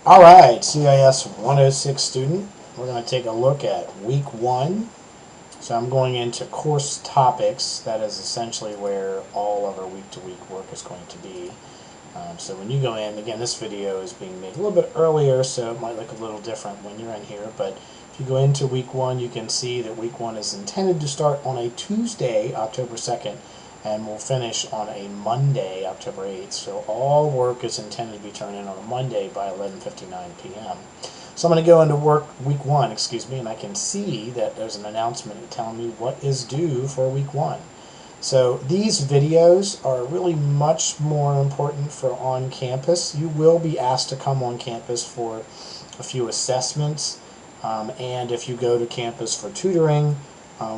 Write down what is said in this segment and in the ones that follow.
Alright, CIS 106 student, we're going to take a look at week 1. So I'm going into course topics. That is essentially where all of our week-to-week work is going to be. So when you go in, again, this video is being made a little bit earlier, so it might look a little different when you're in here, but if you go into week 1, you can see that week 1 is intended to start on a Tuesday, October 2nd, and will finish on a Monday, October 8th. So all work is intended to be turned in on a Monday by 11:59 p.m. So I'm going to go into week 1, and I can see that there's an announcement telling me what is due for week 1. So these videos are really much more important for on campus. You will be asked to come on campus for a few assessments, and if you go to campus for tutoring,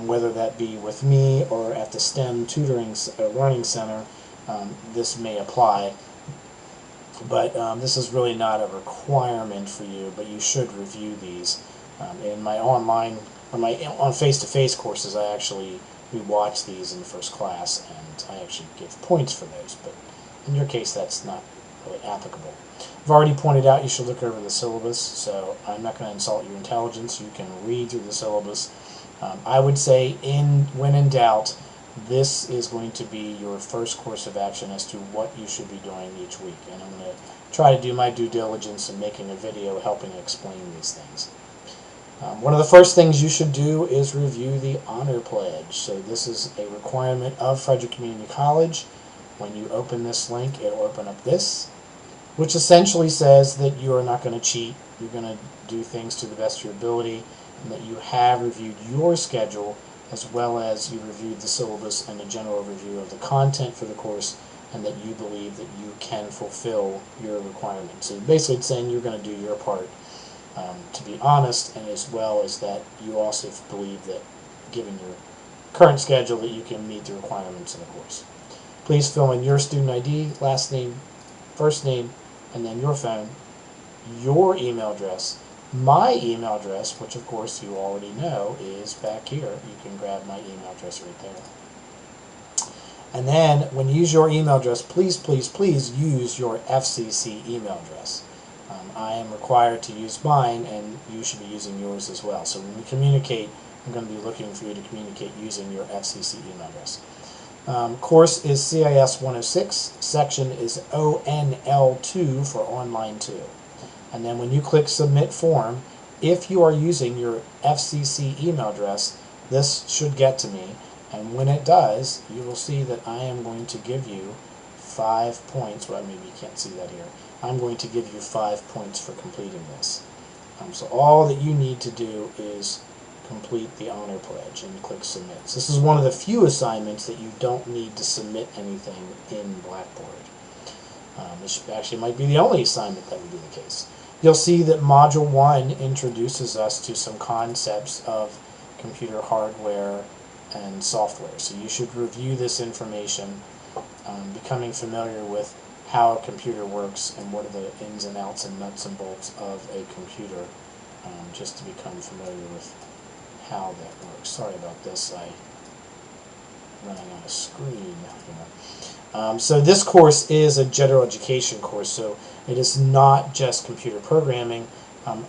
whether that be with me or at the STEM Tutoring Learning Center, this may apply. But this is really not a requirement for you, but you should review these. In my on face-to-face courses, we watch these in first class, and I actually give points for those. But in your case, that's not really applicable. I've already pointed out you should look over the syllabus, so I'm not going to insult your intelligence. You can read through the syllabus. I would say, when in doubt, this is going to be your first course of action as to what you should be doing each week. And I'm going to try to do my due diligence in making a video helping explain these things. One of the first things you should do is review the Honor Pledge. So this is a requirement of Frederick Community College. When you open this link, it'll open up this, which essentially says that you are not going to cheat. You're going to do things to the best of your ability, and that you have reviewed your schedule, as well as you reviewed the syllabus and a general review of the content for the course, and that you believe that you can fulfill your requirements. So basically it's saying you're going to do your part to be honest, and as well as that you also believe that, given your current schedule, that you can meet the requirements of the course. Please fill in your student ID, last name, first name, and then your phone, your email address. My email address, which of course you already know, is back here. You can grab my email address right there. And then when you use your email address, please, please, please use your FCC email address. I am required to use mine, and you should be using yours as well. So when we communicate, I'm going to be looking for you to communicate using your FCC email address. Course is CIS 106. Section is ONL2 for Online 2. And then when you click Submit Form, if you are using your FCC email address, this should get to me. And when it does, you will see that I am going to give you 5 points. Well, maybe you can't see that here. I'm going to give you 5 points for completing this. So all that you need to do is complete the Honor Pledge and click Submit. So this is one of the few assignments that you don't need to submit anything in Blackboard. This actually might be the only assignment that would be the case. You'll see that Module 1 introduces us to some concepts of computer hardware and software. So you should review this information, becoming familiar with how a computer works and what are the ins and outs and nuts and bolts of a computer, just to become familiar with how that works. Sorry about this, I'm running on a screen here. So this course is a general education course, so it is not just computer programming.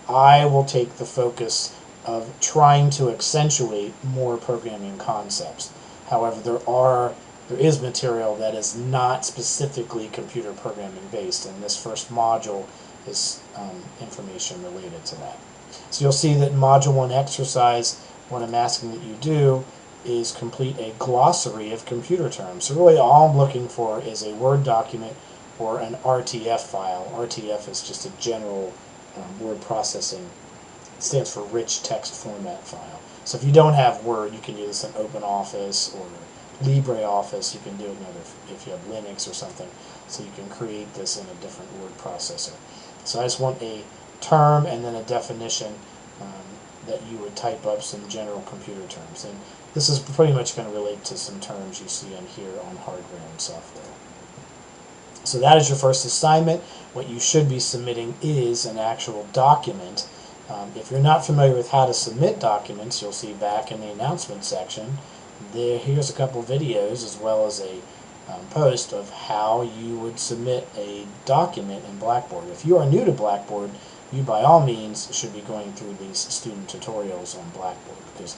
I will take the focus of trying to accentuate more programming concepts. However, there is material that is not specifically computer programming based, and this first module is information related to that. So you'll see that in Module 1 exercise, what I'm asking that you do is complete a glossary of computer terms. So really all I'm looking for is a Word document or an RTF file. RTF is just a general word processing. It stands for Rich Text Format File. So if you don't have Word, you can use an OpenOffice or LibreOffice. You can do it if you have Linux or something. So you can create this in a different word processor. So I just want a term and then a definition that you would type up some general computer terms. And this is pretty much going to relate to some terms you see in here on hardware and software. So that is your first assignment. What you should be submitting is an actual document. If you're not familiar with how to submit documents, you'll see back in the announcement section, here's a couple videos as well as a post of how you would submit a document in Blackboard. If you are new to Blackboard, you by all means should be going through these student tutorials on Blackboard, because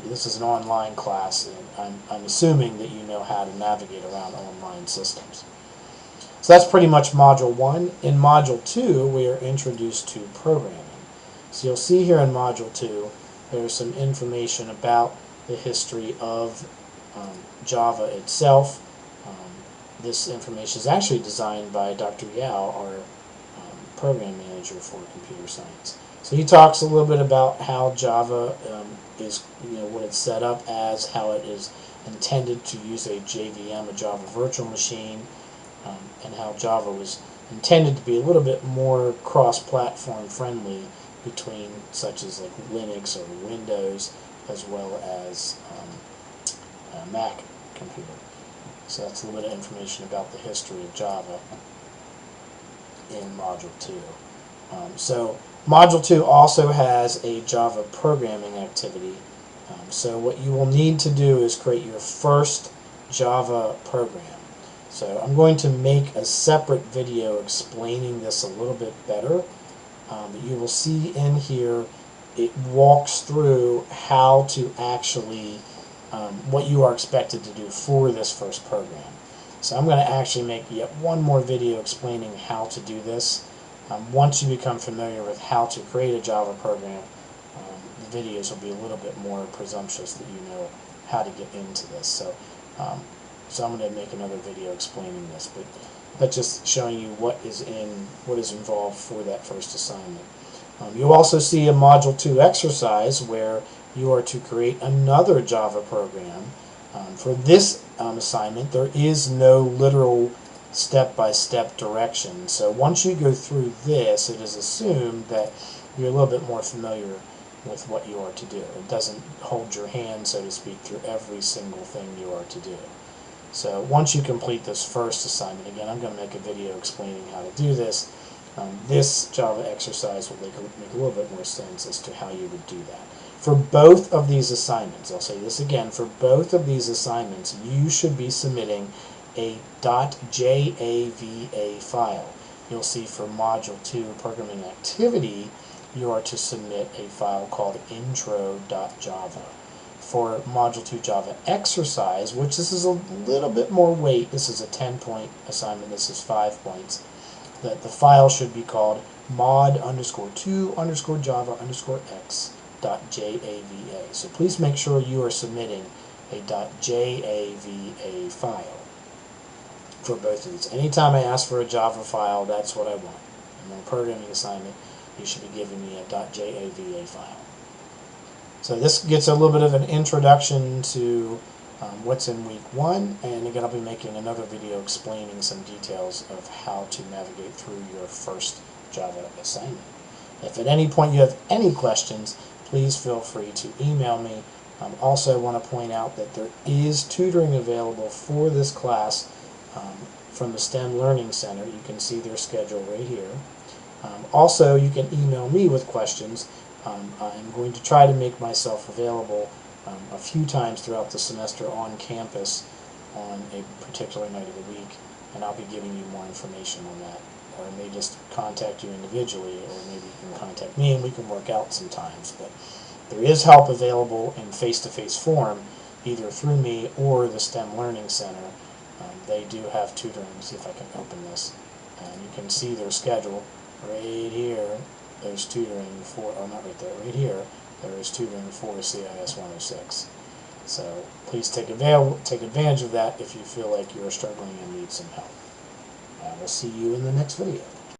this is an online class, and I'm assuming that you know how to navigate around online systems. So that's pretty much Module 1. In Module 2, we are introduced to programming. So you'll see here in Module 2, there's some information about the history of Java itself. This information is actually designed by Dr. Yao, our program manager for computer science. So he talks a little bit about how Java is, what it's set up as, how it is intended to use a JVM, a Java virtual machine, and how Java was intended to be a little bit more cross-platform friendly between such as like Linux or Windows, as well as a Mac computer. So that's a little bit of information about the history of Java in Module 2. So Module 2 also has a Java programming activity. So what you will need to do is create your first Java program. So I'm going to make a separate video explaining this a little bit better. You will see in here it walks through how to actually what you are expected to do for this first program. So I'm going to actually make yet one more video explaining how to do this. Once you become familiar with how to create a Java program, the videos will be a little bit more presumptuous that you know how to get into this. So I'm going to make another video explaining this, but that's just showing you what is involved for that first assignment. You'll also see a Module 2 exercise where you are to create another Java program. For this assignment, there is no literal step-by-step direction. So once you go through this, it is assumed that you're a little bit more familiar with what you are to do. It doesn't hold your hand, so to speak, through every single thing you are to do. So once you complete this first assignment, again, I'm going to make a video explaining how to do this. This Java exercise will make a little bit more sense as to how you would do that. For both of these assignments, I'll say this again, for both of these assignments, you should be submitting a .java file. You'll see for Module 2 Programming Activity, you are to submit a file called intro.java. For Module 2 Java Exercise, which this is a little bit more weight, this is a 10-point assignment, this is 5 points, that the file should be called mod_2_java_x.java. So please make sure you are submitting a .java file for both of these. Anytime I ask for a Java file, that's what I want. And on a programming assignment, you should be giving me a .java file. So this gets a little bit of an introduction to what's in week 1, and again I'll be making another video explaining some details of how to navigate through your first Java assignment. If at any point you have any questions, please feel free to email me. Also, I want to point out that there is tutoring available for this class from the STEM Learning Center. You can see their schedule right here. Also, you can email me with questions. I'm going to try to make myself available a few times throughout the semester on campus on a particular night of the week, and I'll be giving you more information on that. Or I may just contact you individually, or maybe you can contact me and we can work out sometimes. But there is help available in face-to-face form, either through me or the STEM Learning Center. They do have tutoring. See if I can open this. And you can see their schedule right here. There's tutoring for, oh, not right there, right here, there is tutoring for CIS106. So please take advantage of that if you feel like you're struggling and need some help. We'll see you in the next video.